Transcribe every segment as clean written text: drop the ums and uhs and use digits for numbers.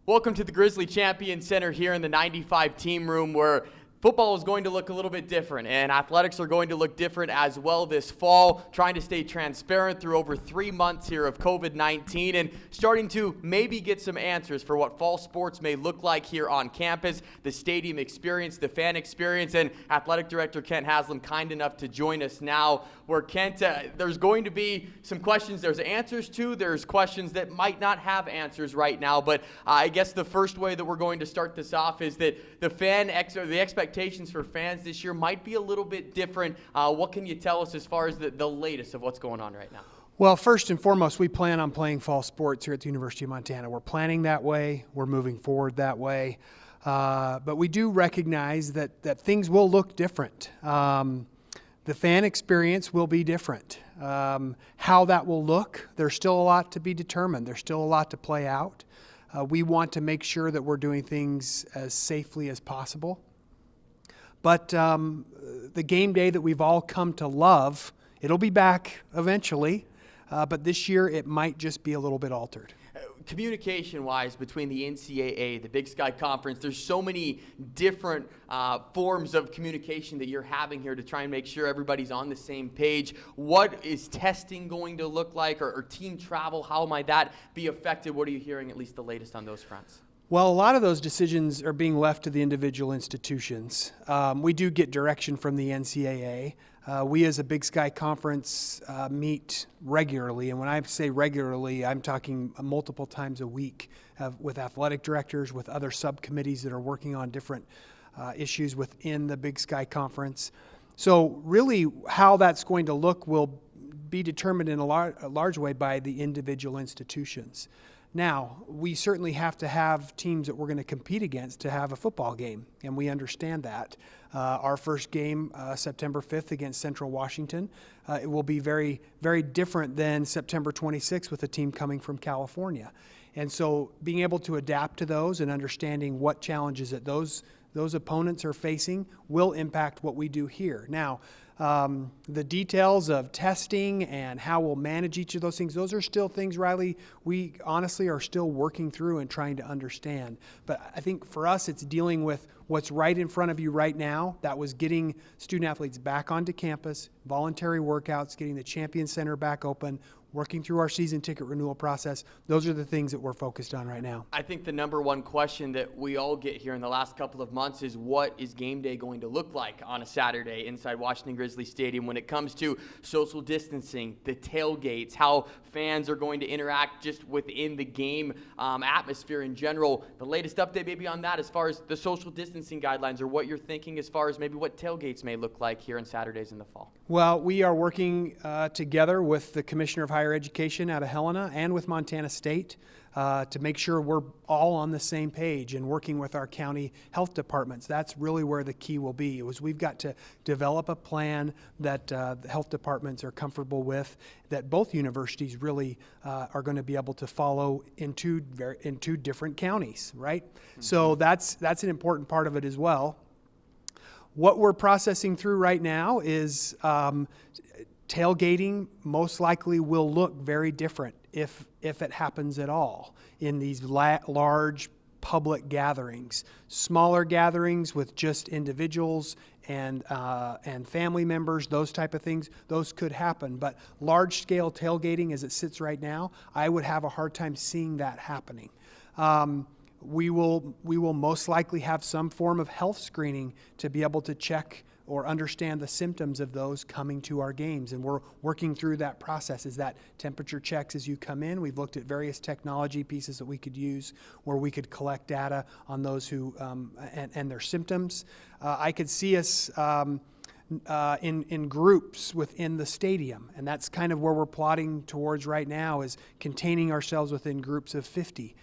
Welcome to the Grizzly Champion Center here in the 95 team room, where football is going to look a little bit different, and athletics are going to look different as well this fall, trying to stay transparent through over 3 months here of COVID-19 and starting to maybe get some answers for what fall sports may look like here on campus, the stadium experience, the fan experience, and Athletic Director Kent Haslam kind enough to join us now, where Kent, there's going to be some questions there's answers to, there's questions that might not have answers right now, but I guess the first way that we're going to start this off is that the expectations for fans this year might be a little bit different. What can you tell us as far as the latest of what's going on right now? Well, first and foremost, we plan on playing fall sports here at the University of Montana. We're planning that way. We're moving forward that way. But we do recognize that things will look different. The fan experience will be different. How that will look, there's still a lot to be determined. There's still a lot to play out. We want to make sure that we're doing things as safely as possible. But the game day that we've all come to love, it'll be back eventually, but this year it might just be a little bit altered. Communication-wise, between the NCAA, the Big Sky Conference, there's so many different forms of communication that you're having here to try and make sure everybody's on the same page. What is testing going to look like, or team travel? How might that be affected? What are you hearing, at least the latest on those fronts? Well, a lot of those decisions are being left to the individual institutions. We do get direction from the NCAA. We as a Big Sky Conference meet regularly, and when I say regularly, I'm talking multiple times a week with athletic directors, with other subcommittees that are working on different issues within the Big Sky Conference. So really how that's going to look will be determined in a large way by the individual institutions. Now, we certainly have to have teams that we're going to compete against to have a football game, and we understand that. Our first game, September 5th against Central Washington, it will be very, very different than September 26th with a team coming from California. And so being able to adapt to those and understanding what challenges that those opponents are facing will impact what we do here. Now, the details of testing and how we'll manage each of those things, those are still things, Riley, we honestly are still working through and trying to understand. But I think for us, it's dealing with what's right in front of you right now. That was getting student athletes back onto campus, voluntary workouts, getting the Champion Center back open, working through our season ticket renewal process. Those are the things that we're focused on right now. I think the number one question that we all get here in the last couple of months is, what is game day going to look like on a Saturday inside Washington Grizzly Stadium when it comes to social distancing, the tailgates, how fans are going to interact just within the game atmosphere in general. The latest update maybe on that as far as the social distancing guidelines, or what you're thinking as far as maybe what tailgates may look like here on Saturdays in the fall. Well, we are working together with the Commissioner of Higher Education out of Helena and with Montana State to make sure we're all on the same page and working with our county health departments. That's really where the key will be. We've got to develop a plan that the health departments are comfortable with, that both universities really are going to be able to follow in two different counties, right? Mm-hmm. So that's an important part of it as well. What we're processing through right now is tailgating most likely will look very different if it happens at all in these large public gatherings. Smaller gatherings with just individuals and family members, those type of things, those could happen. But large-scale tailgating as it sits right now, I would have a hard time seeing that happening. We will most likely have some form of health screening to be able to check or understand the symptoms of those coming to our games. And we're working through that process. Is that temperature checks as you come in? We've looked at various technology pieces that we could use where we could collect data on those who and their symptoms. I could see us in groups within the stadium, and that's kind of where we're plotting towards right now, is containing ourselves within groups of 50.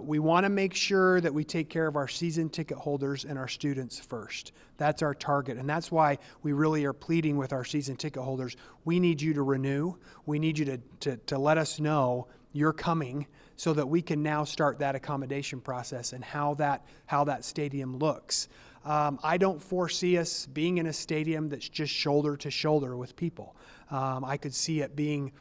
We want to make sure that we take care of our season ticket holders and our students first. That's our target, and that's why we really are pleading with our season ticket holders. We need you to renew. We need you to let us know you're coming so that we can now start that accommodation process and how that stadium looks. I don't foresee us being in a stadium that's just shoulder to shoulder with people. I could see it being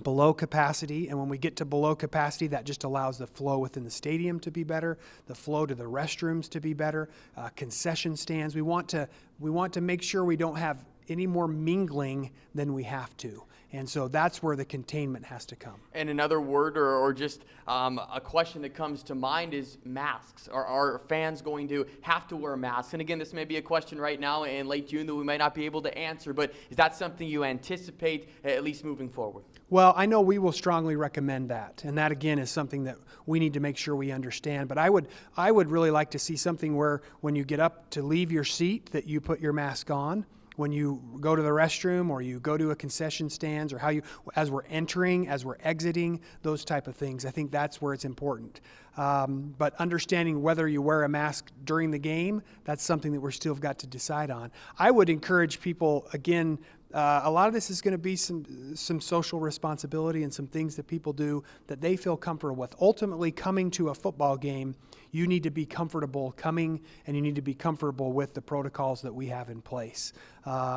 below capacity, and when we get to below capacity, that just allows the flow within the stadium to be better, the flow to the restrooms to be better, concession stands. We want to make sure we don't have any more mingling than we have to. And so that's where the containment has to come. And another word or just a question that comes to mind is masks. Are fans going to have to wear masks? And again, this may be a question right now in late June that we might not be able to answer, but is that something you anticipate at least moving forward? Well, I know we will strongly recommend that. And that, again, is something that we need to make sure we understand. But I would really like to see something where when you get up to leave your seat that you put your mask on. When you go to the restroom or you go to a concession stands, or as we're entering, as we're exiting, those type of things. I think that's where it's important. But understanding whether you wear a mask during the game, that's something that we're still got to decide on. I would encourage people, again, a lot of this is going to be some social responsibility and some things that people do that they feel comfortable with. Ultimately, coming to a football game, you need to be comfortable coming, and you need to be comfortable with the protocols that we have in place.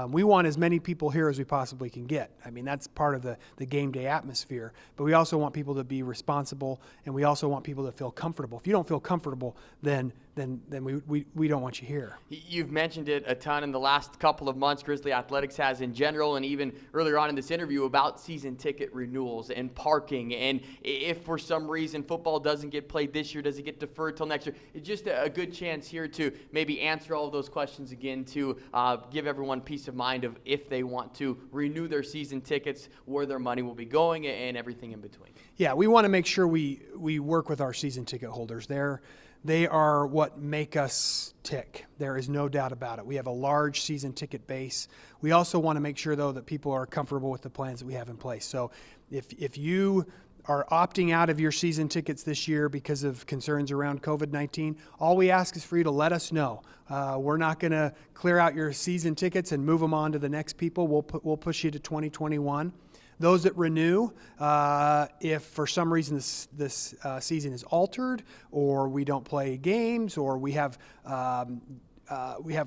We want as many people here as we possibly can get. I mean, that's part of the game day atmosphere. But we also want people to be responsible, and we also want people to feel comfortable. If you don't feel comfortable, then we don't want you here. You've mentioned it a ton in the last couple of months, Grizzly Athletics has in general, and even earlier on in this interview about season ticket renewals and parking. And if for some reason football doesn't get played this year, does it get deferred till next year? It's just a good chance here to maybe answer all of those questions again, to give everyone peace of mind of if they want to renew their season tickets, where their money will be going, and everything in between. Yeah, we want to make sure we work with our season ticket holders. They are what make us tick. There is no doubt about it. We have a large season ticket base. We also want to make sure, though, that people are comfortable with the plans that we have in place. So if you are opting out of your season tickets this year because of concerns around COVID-19, all we ask is for you to let us know. We're not going to clear out your season tickets and move them on to the next people. We'll push you to 2021. Those that renew, if for some reason this season is altered, or we don't play games, or we have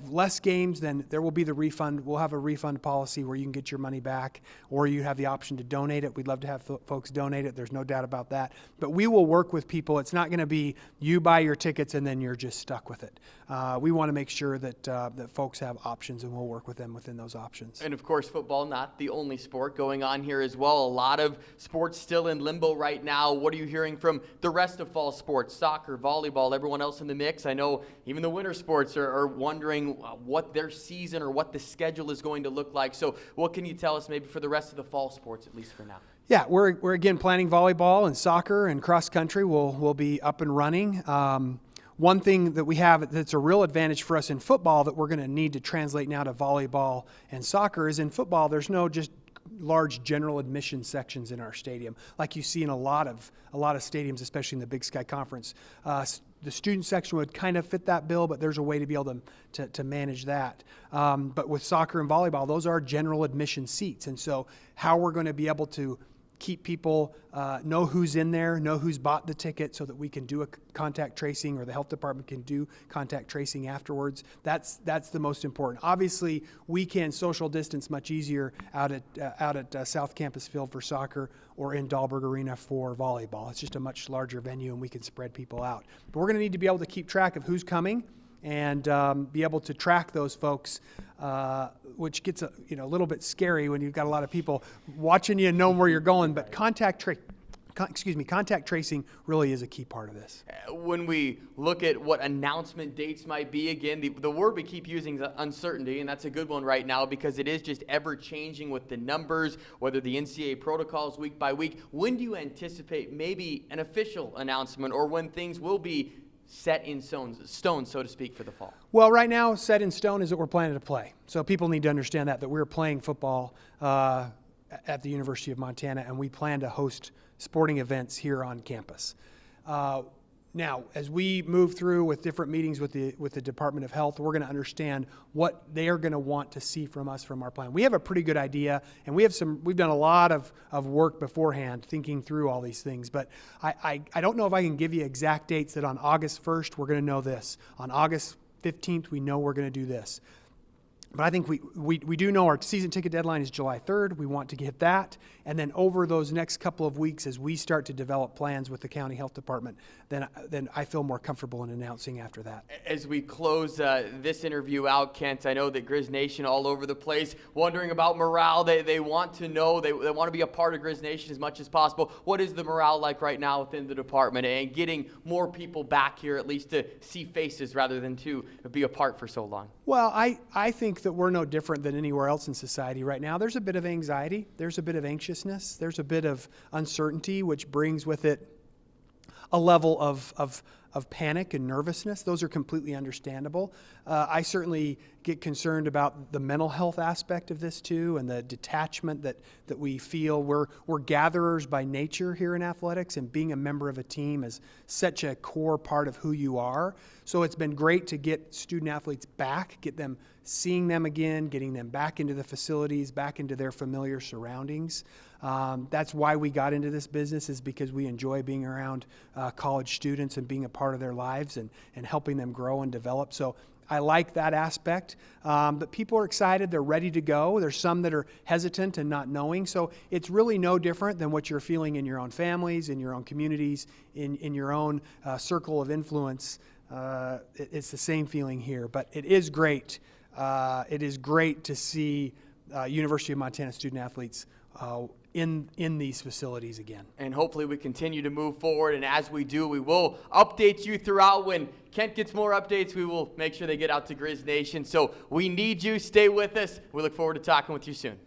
less games, then there will be the refund. We'll have a refund policy where you can get your money back, or you have the option to donate it. We'd love to have folks donate it. There's no doubt about that. But we will work with people. It's not going to be you buy your tickets and then you're just stuck with it. We want to make sure that folks have options, and we'll work with them within those options. And of course, football, not the only sport going on here as well. A lot of sports still in limbo right now. What are you hearing from the rest of fall sports, soccer, volleyball, everyone else in the mix? I know even the winter sports are wondering what their season or what the schedule is going to look like. So what can you tell us maybe for the rest of the fall sports, at least for now? Yeah, we're again planning volleyball and soccer and cross country. We'll be up and running. One thing that we have that's a real advantage for us in football that we're going to need to translate now to volleyball and soccer is in football, there's no just large general admission sections in our stadium like you see in a lot of stadiums, especially in the Big Sky Conference. The student section would kind of fit that bill, but there's a way to be able to manage that. But with soccer and volleyball, those are general admission seats. And so how we're going to be able to keep people, know who's in there, know who's bought the ticket, so that we can do a contact tracing, or the health department can do contact tracing afterwards. That's the most important. Obviously, we can social distance much easier out at South Campus Field for soccer, or in Dahlberg Arena for volleyball. It's just a much larger venue, and we can spread people out. But we're going to need to be able to keep track of who's coming, and be able to track those folks, which gets a little bit scary when you've got a lot of people watching you and knowing where you're going. But contact tracing really is a key part of this. When we look at what announcement dates might be, again, the word we keep using is uncertainty, and that's a good one right now because it is just ever changing with the numbers, whether the NCAA protocols week by week. When do you anticipate maybe an official announcement, or when things will be set in stone, so to speak, for the fall? Well, right now, set in stone is that we're planning to play. So people need to understand that we're playing football at the University of Montana, and we plan to host sporting events here on campus. Now, as we move through with different meetings with the Department of Health, we're going to understand what they are going to want to see from us from our plan. We have a pretty good idea, and we've done a lot of work beforehand thinking through all these things. But I don't know if I can give you exact dates that on August 1st we're going to know this. On August 15th we know we're going to do this. But I think we do know our season ticket deadline is July 3rd. We want to get that. And then over those next couple of weeks, as we start to develop plans with the county health department, then I feel more comfortable in announcing after that. As we close this interview out, Kent, I know that Grizz Nation all over the place, wondering about morale. They want to know, they want to be a part of Grizz Nation as much as possible. What is the morale like right now within the department, and getting more people back here, at least to see faces rather than to be apart for so long? Well, I think that we're no different than anywhere else in society right now. There's a bit of anxiety. There's a bit of anxiousness. There's a bit of uncertainty, which brings with it a level of panic and nervousness. Those are completely understandable. I certainly get concerned about the mental health aspect of this too, and the detachment that we feel. We're gatherers by nature here in athletics, and being a member of a team is such a core part of who you are. So it's been great to get student athletes back, get them seeing them again, getting them back into the facilities, back into their familiar surroundings. That's why we got into this business, is because we enjoy being around college students and being a part of their lives and helping them grow and develop. So I like that aspect. But people are excited. They're ready to go. There's some that are hesitant and not knowing. So it's really no different than what you're feeling in your own families, in your own communities, in your own circle of influence. It's the same feeling here. But it is great. It is great to see University of Montana student athletes in these facilities again. And hopefully we continue to move forward, and as we do, we will update you throughout. When Kent gets more updates, we will make sure they get out to Grizz Nation. So we need you. Stay with us. We look forward to talking with you soon.